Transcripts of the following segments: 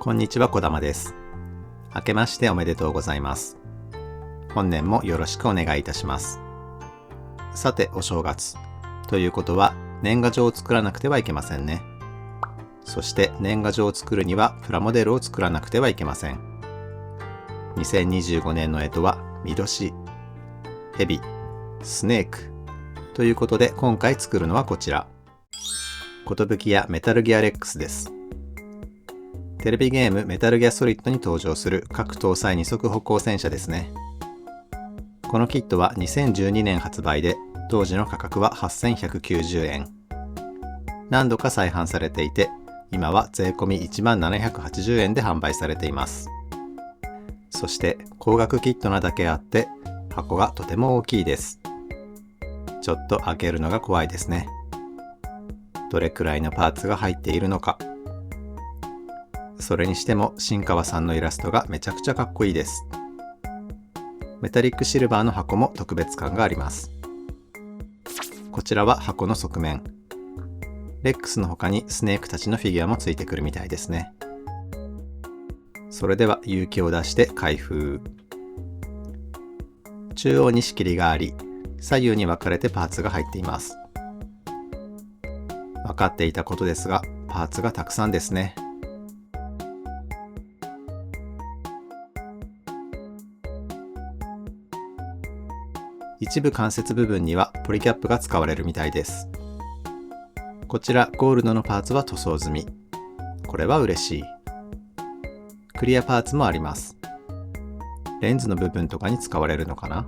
こんにちは、こだまです。明けましておめでとうございます。本年もよろしくお願いいたします。さて、お正月。ということは、年賀状を作らなくてはいけませんね。そして年賀状を作るにはプラモデルを作らなくてはいけません。2025年の干支は、みどし、ヘビ、スネーク。ということで、今回作るのはこちら。寿屋メタルギアレックスです。テレビゲームメタルギアソリッドに登場する核搭載二足歩行戦車ですね。このキットは2012年発売で、当時の価格は8190円。何度か再販されていて、今は税込み1780円で販売されています。そして高額キットなだけあって、箱がとても大きいです。ちょっと開けるのが怖いですね。どれくらいのパーツが入っているのか。それにしても新川さんのイラストがめちゃくちゃかっこいいです。メタリックシルバーの箱も特別感があります。こちらは箱の側面。レックスの他にスネークたちのフィギュアもついてくるみたいですね。それでは勇気を出して開封。中央に仕切りがあり、左右に分かれてパーツが入っています。分かっていたことですが、パーツがたくさんですね。一部関節部分にはポリキャップが使われるみたいです。こちらゴールドのパーツは塗装済み。これは嬉しい。クリアパーツもあります。レンズの部分とかに使われるのかな。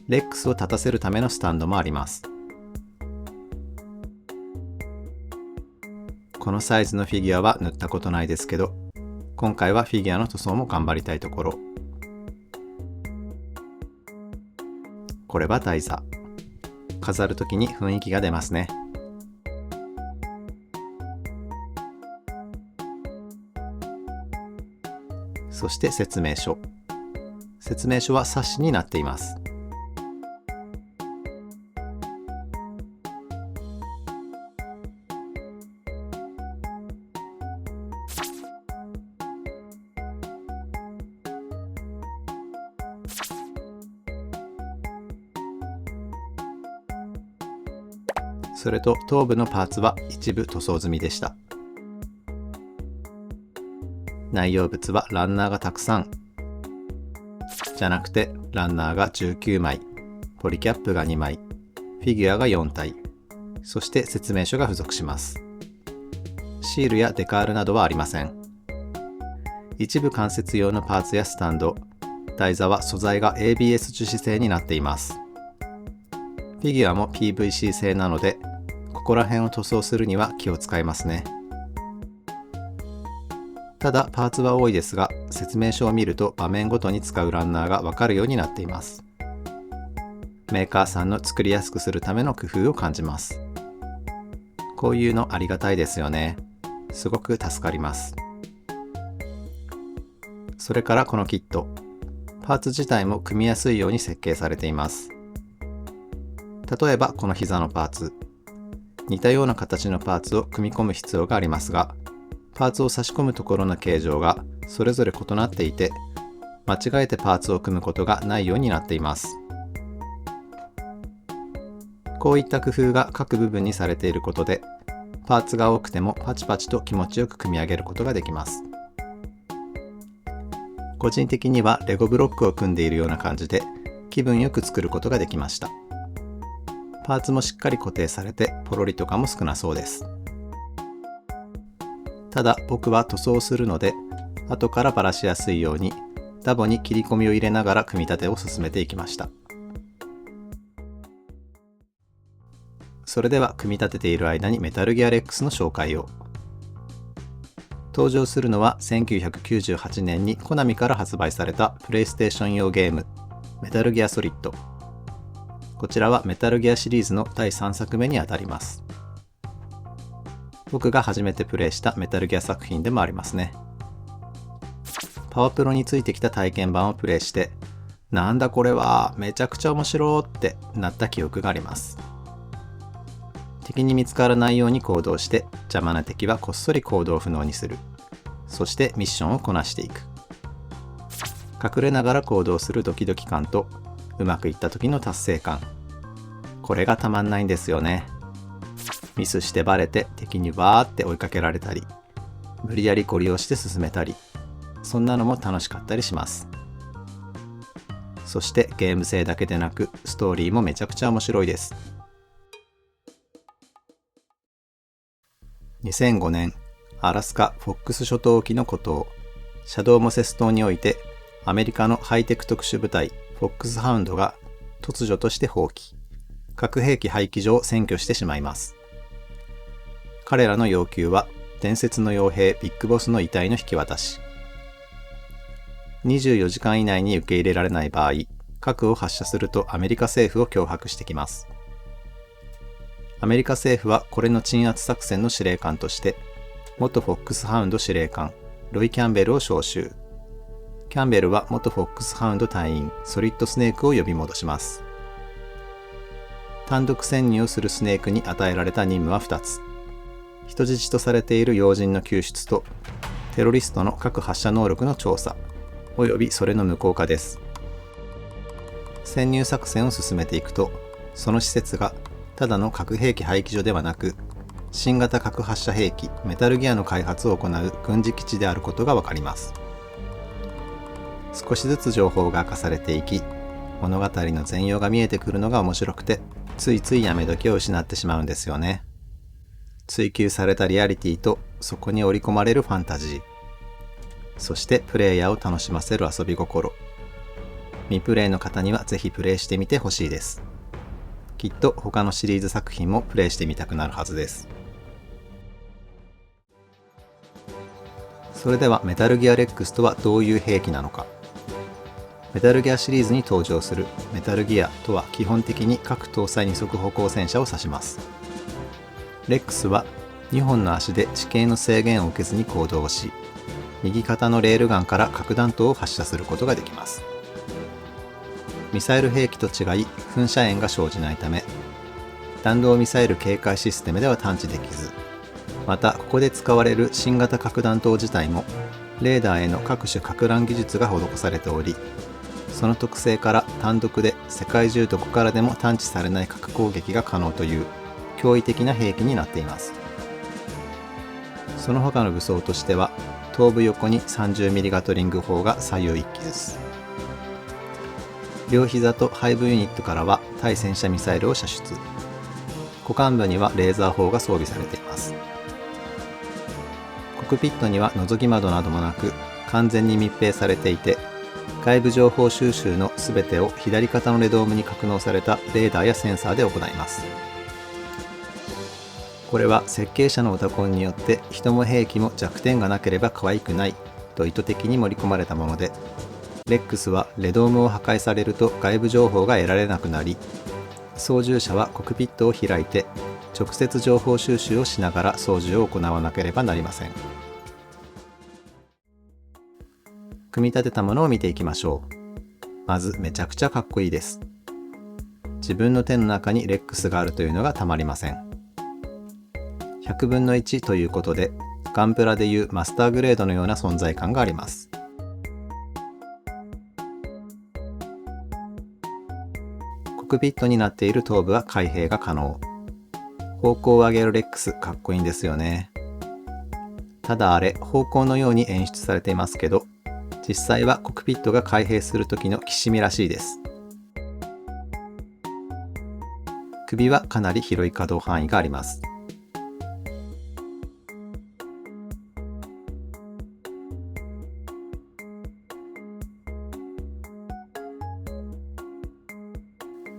レックスを立たせるためのスタンドもあります。このサイズのフィギュアは塗ったことないですけど、今回はフィギュアの塗装も頑張りたいところ。これは台座。飾るときに雰囲気が出ますね。そして説明書。説明書は冊子になっています。それと頭部のパーツは一部塗装済みでした。内容物はランナーがたくさん。じゃなくてランナーが19枚、ポリキャップが2枚、フィギュアが4体、そして説明書が付属します。シールやデカールなどはありません。一部関節用のパーツやスタンド、台座は素材が ABS 樹脂製になっています。フィギュアも PVC 製なので、ここら辺を塗装するには気を使いますね。ただパーツは多いですが、説明書を見ると場面ごとに使うランナーがわかるようになっています。メーカーさんの作りやすくするための工夫を感じます。こういうのありがたいですよね。すごく助かります。それからこのキット、パーツ自体も組みやすいように設計されています。例えばこの膝のパーツ、似たような形のパーツを組み込む必要がありますが、パーツを差し込むところの形状がそれぞれ異なっていて、間違えてパーツを組むことがないようになっています。こういった工夫が各部分にされていることで、パーツが多くてもパチパチと気持ちよく組み上げることができます。個人的にはレゴブロックを組んでいるような感じで、気分よく作ることができました。パーツもしっかり固定されて、ポロリとかも少なそうです。ただ僕は塗装するので、後からバラしやすいようにダボに切り込みを入れながら組み立てを進めていきました。それでは組み立てている間にメタルギアレックスの紹介を。登場するのは1998年にコナミから発売されたプレイステーション用ゲームメタルギアソリッド。こちらはメタルギアシリーズの第3作目にあたります。僕が初めてプレイしたメタルギア作品でもありますね。パワプロについてきた体験版をプレイして、なんだこれはめちゃくちゃ面白いってなった記憶があります。敵に見つからないように行動して、邪魔な敵はこっそり行動不能にする。そしてミッションをこなしていく。隠れながら行動するドキドキ感と、うまくいった時の達成感。これがたまんないんですよね。ミスしてバレて敵にわーって追いかけられたり、無理やりゴリ押して進めたり、そんなのも楽しかったりします。そしてゲーム性だけでなくストーリーもめちゃくちゃ面白いです。2005年、アラスカ・フォックス諸島沖の孤島、シャドウモセス島において、アメリカのハイテク特殊部隊フォックスハウンドが突如として放棄、核兵器廃棄場を占拠してしまいます。彼らの要求は伝説の傭兵ビッグボスの遺体の引き渡し。24時間以内に受け入れられない場合、核を発射するとアメリカ政府を脅迫してきます。アメリカ政府はこれの鎮圧作戦の司令官として、元フォックスハウンド司令官ロイ・キャンベルを招集。キャンベルは元フォックスハウンド隊員ソリッド・スネークを呼び戻します。単独潜入をするスネークに与えられた任務は2つ。人質とされている要人の救出と、テロリストの核発射能力の調査、およびそれの無効化です。潜入作戦を進めていくと、その施設がただの核兵器廃棄所ではなく、新型核発射兵器メタルギアの開発を行う軍事基地であることがわかります。少しずつ情報が明かされていき、物語の全容が見えてくるのが面白くて、ついついやめ時を失ってしまうんですよね。追求されたリアリティとそこに織り込まれるファンタジー、そしてプレイヤーを楽しませる遊び心。未プレイの方にはぜひプレイしてみてほしいです。きっと他のシリーズ作品もプレイしてみたくなるはずです。それではメタルギアレックスとはどういう兵器なのか。メタルギアシリーズに登場するメタルギアとは基本的に核搭載二足歩行戦車を指します。レックスは2本の足で地形の制限を受けずに行動し、右肩のレールガンから核弾頭を発射することができます。ミサイル兵器と違い噴射炎が生じないため、弾道ミサイル警戒システムでは探知できず、またここで使われる新型核弾頭自体もレーダーへの各種撹乱技術が施されており、その特性から単独で世界中どこからでも探知されない核攻撃が可能という驚異的な兵器になっています。その他の武装としては、頭部横に 30mm ガトリング砲が左右1機ずつ、両膝と背部ユニットからは対戦車ミサイルを射出、股間部にはレーザー砲が装備されています。コックピットには覗き窓などもなく完全に密閉されていて、外部情報収集のすべてを左肩のレドームに格納されたレーダーやセンサーで行います。これは設計者のオタコンによって人も兵器も弱点がなければ可愛くないと意図的に盛り込まれたもので、レックスはレドームを破壊されると外部情報が得られなくなり、操縦者はコックピットを開いて直接情報収集をしながら操縦を行わなければなりません。組み立てたものを見ていきましょう。まずめちゃくちゃかっこいいです。自分の手の中にレックスがあるというのがたまりません。100分の1ということで、ガンプラでいうマスターグレードのような存在感があります。コックピットになっている頭部は開閉が可能。方向を上げるレックスかっこいいんですよね。ただあれ、方向のように演出されていますけど、実際はコックピットが開閉する時のきしみらしいです。首はかなり広い可動範囲があります。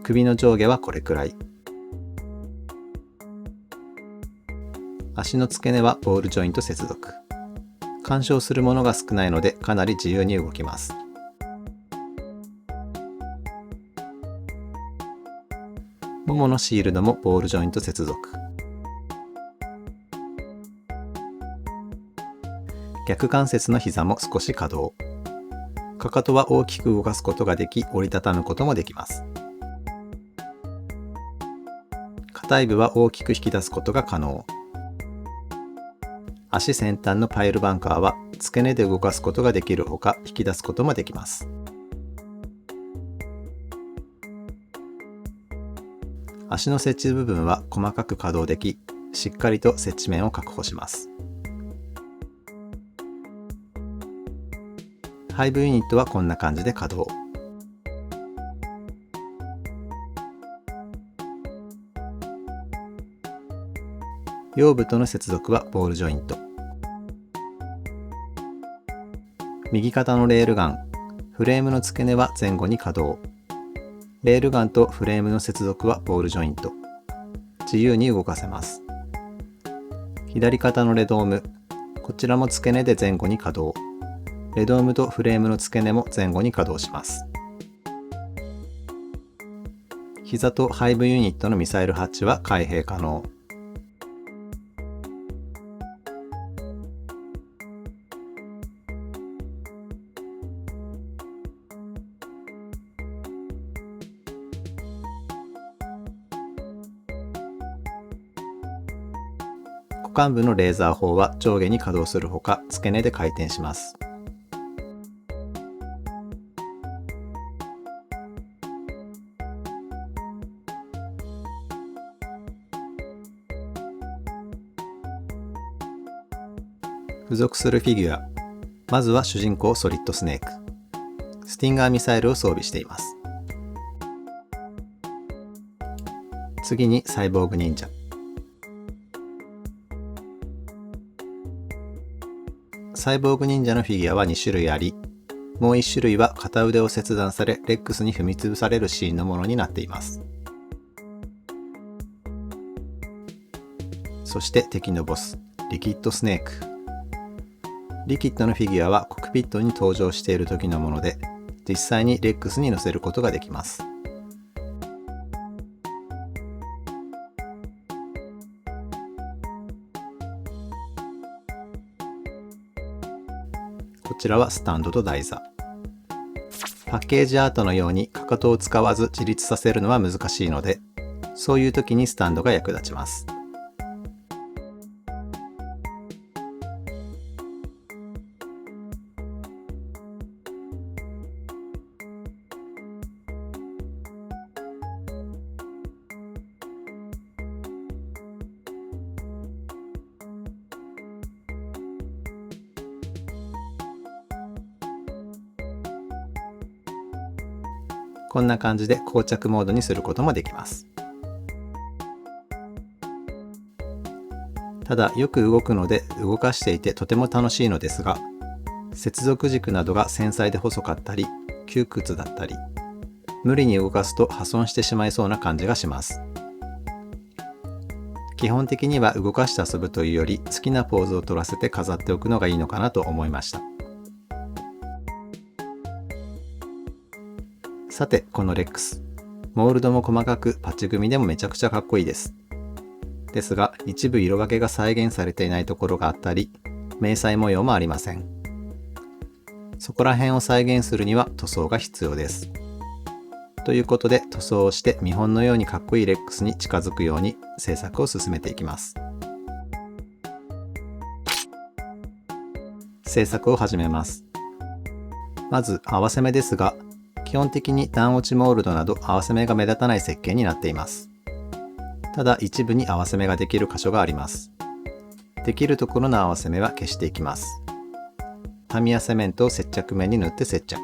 首の上下はこれくらい。足の付け根はボールジョイント接続。干渉するものが少ないのでかなり自由に動きます。もものシールドもボールジョイント接続。逆関節の膝も少し可動。かかとは大きく動かすことができ、折りたたむこともできます。硬い部は大きく引き出すことが可能。足先端のパイルバンカーは付け根で動かすことができるほか、引き出すこともできます。足の接地部分は細かく可動でき、しっかりと接地面を確保します。背部ユニットはこんな感じで可動。腰部との接続はボールジョイント。右肩のレールガン、フレームの付け根は前後に可動。レールガンとフレームの接続はボールジョイント。自由に動かせます。左肩のレドーム、こちらも付け根で前後に可動。レドームとフレームの付け根も前後に可動します。膝と背部ユニットのミサイルハッチは開閉可能。股間部のレーザー砲は上下に可動するほか、付け根で回転します。付属するフィギュア。まずは主人公ソリッドスネーク。スティンガーミサイルを装備しています。次にサイボーグ忍者。サイボーグ忍者のフィギュアは2種類あり、もう1種類は片腕を切断されレックスに踏みつぶされるシーンのものになっています。そして敵のボス、リキッドスネーク。リキッドのフィギュアはコックピットに登場している時のもので、実際にレックスに乗せることができます。こちらはスタンドと台座。パッケージアートのようにかかとを使わず自立させるのは難しいので、そういう時にスタンドが役立ちます。こんな感じで膠着モードにすることもできます。ただよく動くので動かしていてとても楽しいのですが、接続軸などが繊細で細かったり窮屈だったり、無理に動かすと破損してしまいそうな感じがします。基本的には動かして遊ぶというより好きなポーズを取らせて飾っておくのがいいのかなと思いました。さてこのレックス、モールドも細かくパッチ組みでもめちゃくちゃかっこいいです。ですが一部色分けが再現されていないところがあったり、迷彩模様もありません。そこら辺を再現するには塗装が必要です。ということで塗装をして見本のようにかっこいいレックスに近づくように制作を進めていきます。制作を始めます。まず合わせ目ですが、基本的に段落ちモールドなど合わせ目が目立たない設計になっています。ただ一部に合わせ目ができる箇所があります。できるところの合わせ目は消していきます。タミヤセメントを接着面に塗って接着。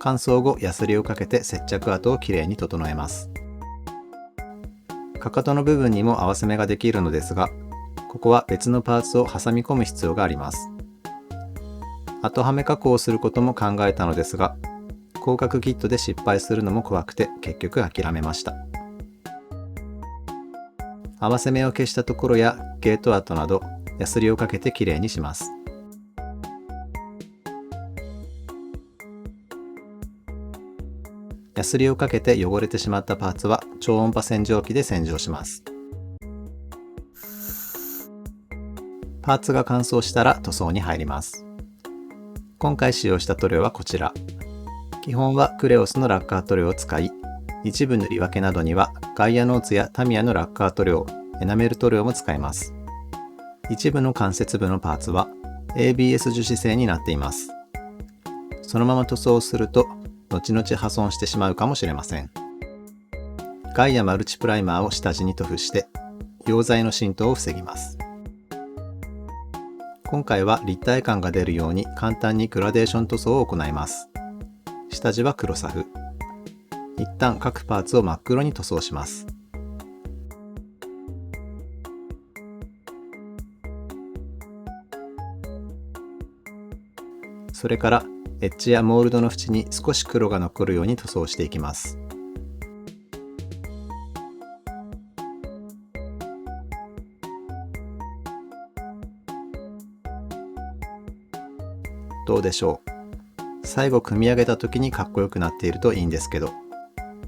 乾燥後ヤスリをかけて接着跡をきれいに整えます。かかとの部分にも合わせ目ができるのですが、ここは別のパーツを挟み込む必要があります。後はめ加工をすることも考えたのですが、広角キットで失敗するのも怖くて結局諦めました。合わせ目を消したところやゲート跡などヤスリをかけてきれいにします。ヤスリをかけて汚れてしまったパーツは超音波洗浄機で洗浄します。パーツが乾燥したら塗装に入ります。今回使用した塗料はこちら。基本はクレオスのラッカー塗料を使い、一部塗り分けなどにはガイアノーツやタミヤのラッカー塗料、エナメル塗料も使います。一部の関節部のパーツは ABS 樹脂製になっています。そのまま塗装をすると後々破損してしまうかもしれません。ガイアマルチプライマーを下地に塗布して溶剤の浸透を防ぎます。今回は立体感が出るように簡単にグラデーション塗装を行います。下地は黒サフ。一旦各パーツを真っ黒に塗装します。それからエッジやモールドの縁に少し黒が残るように塗装していきます。どうでしょう。最後組み上げた時にかっこよくなっているといいんですけど、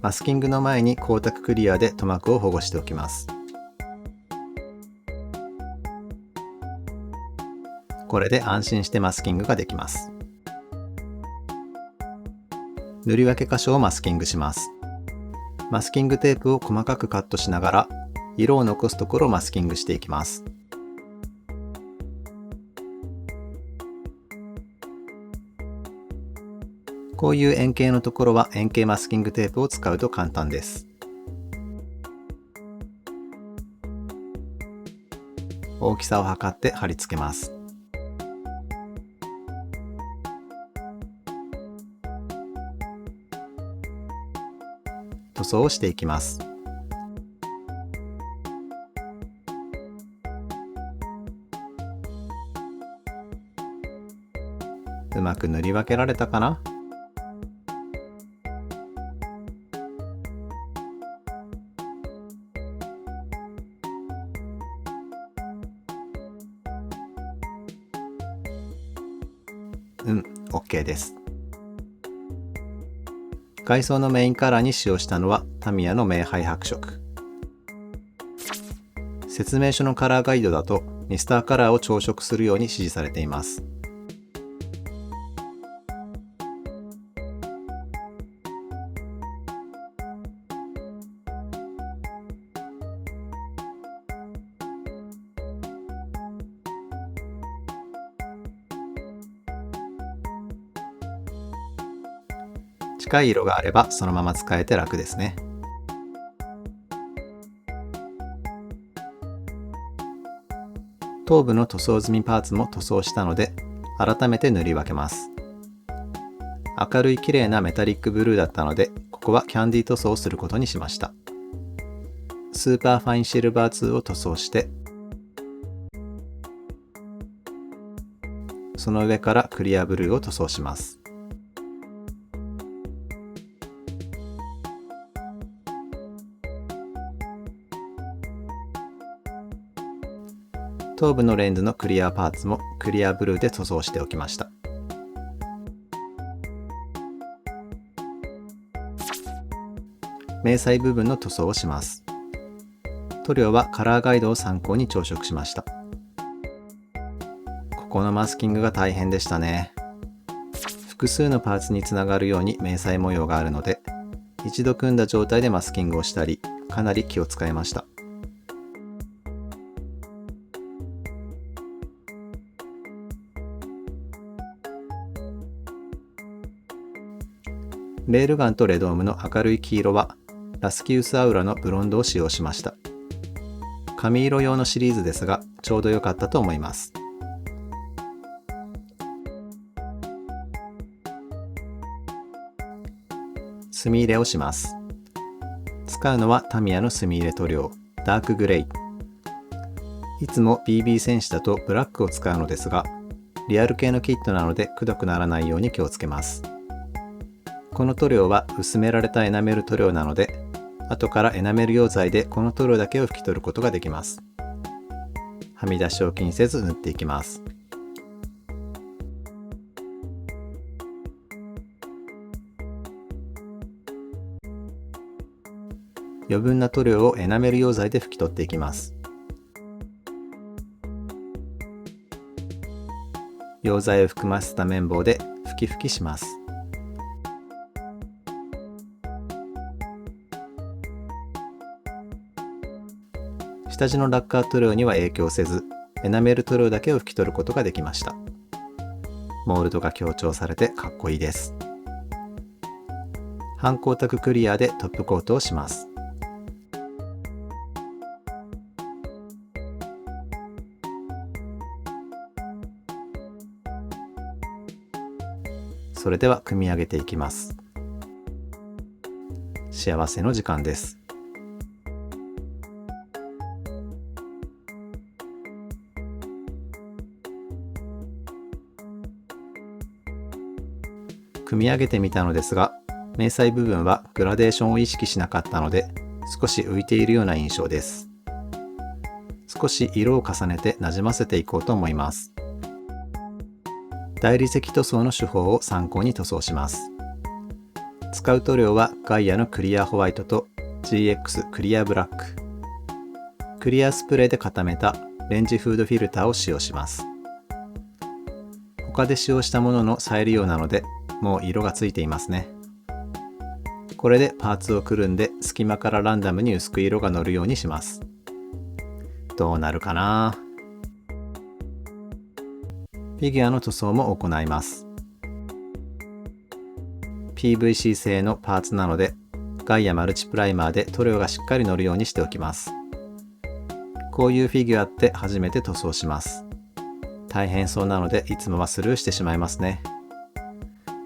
マスキングの前に光沢クリアで塗膜を保護しておきます。これで安心してマスキングができます。塗り分け箇所をマスキングします。マスキングテープを細かくカットしながら色を残すところをマスキングしていきます。こういう円形のところは円形マスキングテープを使うと簡単です。大きさを測って貼り付けます。塗装をしていきます。うまく塗り分けられたかな？OK です。外装のメインカラーに使用したのはタミヤの明灰白色。説明書のカラーガイドだとミスターカラーを調色するように指示されています。近い色があればそのまま使えて楽ですね。頭部の塗装済みパーツも塗装したので改めて塗り分けます。明るい綺麗なメタリックブルーだったのでここはキャンディー塗装をすることにしました。スーパーファインシルバー2を塗装してその上からクリアブルーを塗装します。頭部のレンズのクリアパーツもクリアブルーで塗装しておきました。迷彩部分の塗装をします。塗料はカラーガイドを参考に調色しました。ここのマスキングが大変でしたね。複数のパーツにつながるように迷彩模様があるので、一度組んだ状態でマスキングをしたり、かなり気を使いました。レールガンとレドームの明るい黄色はラスキウスアウラのブロンドを使用しました。髪色用のシリーズですがちょうど良かったと思います。墨入れをします。使うのはタミヤの墨入れ塗料ダークグレイ。いつも BB 戦士だとブラックを使うのですがリアル系のキットなのでくどくならないように気をつけます。この塗料は薄められたエナメル塗料なので後からエナメル溶剤でこの塗料だけを拭き取ることができます。はみ出しを気にせず塗っていきます。余分な塗料をエナメル溶剤で拭き取っていきます。溶剤を含ませた綿棒で拭き拭きします。下地のラッカー塗料には影響せず、エナメル塗料だけを拭き取ることができました。モールドが強調されてかっこいいです。半光沢クリアでトップコートをします。それでは組み上げていきます。幸せの時間です。組み上げてみたのですが、迷彩部分はグラデーションを意識しなかったので、少し浮いているような印象です。少し色を重ねてなじませていこうと思います。大理石塗装の手法を参考に塗装します。使う塗料はガイアのクリアホワイトと GX クリアブラック。クリアスプレーで固めたレンジフードフィルターを使用します。他で使用したものの再利用なので、もう色がついていますね。これでパーツをくるんで隙間からランダムに薄く色が乗るようにします。どうなるかな？フィギュアの塗装も行います。PVC 製のパーツなので、ガイアマルチプライマーで塗料がしっかり乗るようにしておきます。こういうフィギュアって初めて塗装します。大変そうなのでいつもはスルーしてしまいますね。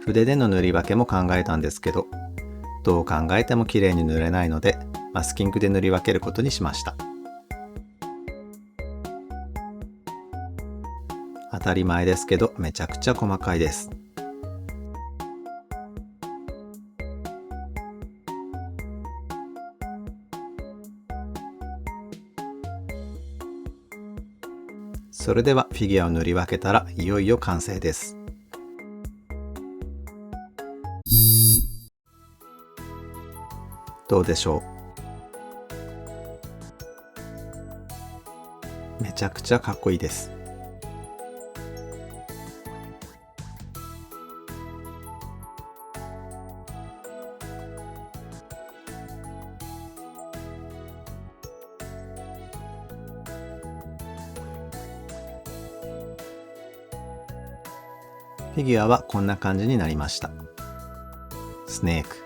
筆での塗り分けも考えたんですけど、どう考えても綺麗に塗れないので、マスキングで塗り分けることにしました。当たり前ですけど、めちゃくちゃ細かいです。それではフィギュアを塗り分けたらいよいよ完成です。どうでしょう？めちゃくちゃかっこいいです。フィギュアはこんな感じになりました。スネーク。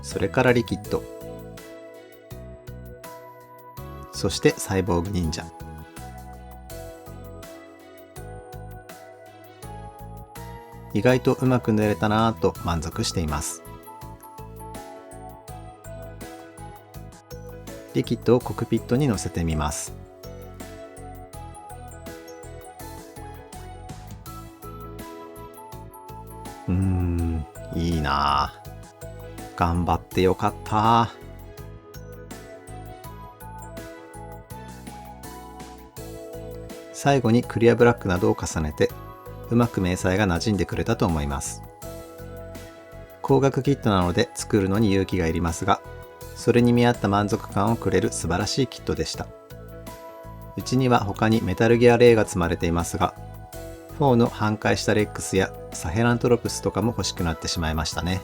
それからリキッド。そしてサイボーグ忍者。意外とうまく塗れたなぁと満足しています。リキッドをコクピットに乗せてみます。いいなぁ。頑張ってよかった。最後にクリアブラックなどを重ねて、うまく迷彩が馴染んでくれたと思います。光学キットなので作るのに勇気がいりますが、それに見合った満足感をくれる素晴らしいキットでした。うちには他にメタルギアレイが積まれていますが、4の半壊したレックスやサヘラントロプスとかも欲しくなってしまいましたね。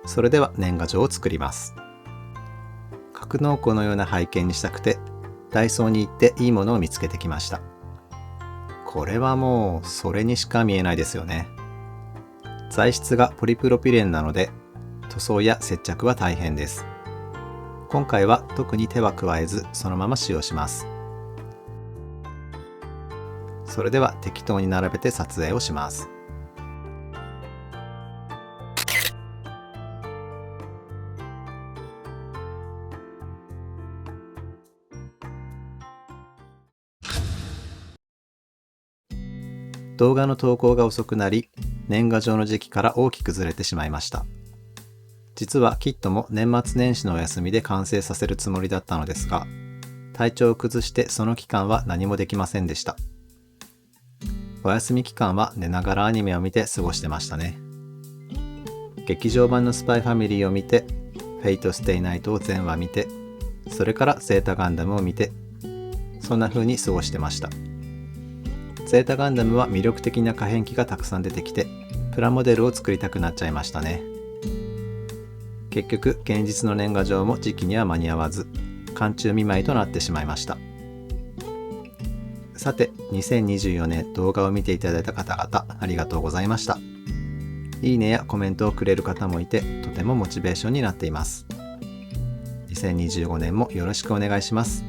それでは年賀状を作ります。格納庫のような背景にしたくて、ダイソーに行っていいものを見つけてきました。これはもうそれにしか見えないですよね。材質がポリプロピレンなので、塗装や接着は大変です。今回は特に手は加えず、そのまま使用します。それでは適当に並べて撮影をします。動画の投稿が遅くなり、年賀状の時期から大きくずれてしまいました。実はキットも年末年始のお休みで完成させるつもりだったのですが、体調を崩してその期間は何もできませんでした。お休み期間は寝ながらアニメを見て過ごしてましたね。劇場版のスパイファミリーを見て、フェイトステイナイトを全話見て、それからゼータガンダムを見て、そんな風に過ごしてました。ゼータガンダムは魅力的な可変機がたくさん出てきて、プラモデルを作りたくなっちゃいましたね。結局現実の年賀状も時期には間に合わず、寒中見舞いとなってしまいました。さて、2024年動画を見ていただいた方々、ありがとうございました。いいねやコメントをくれる方もいて、とてもモチベーションになっています。2025年もよろしくお願いします。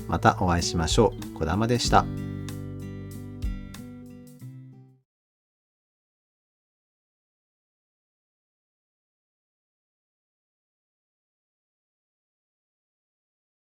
またお会いしましょう。小玉でした。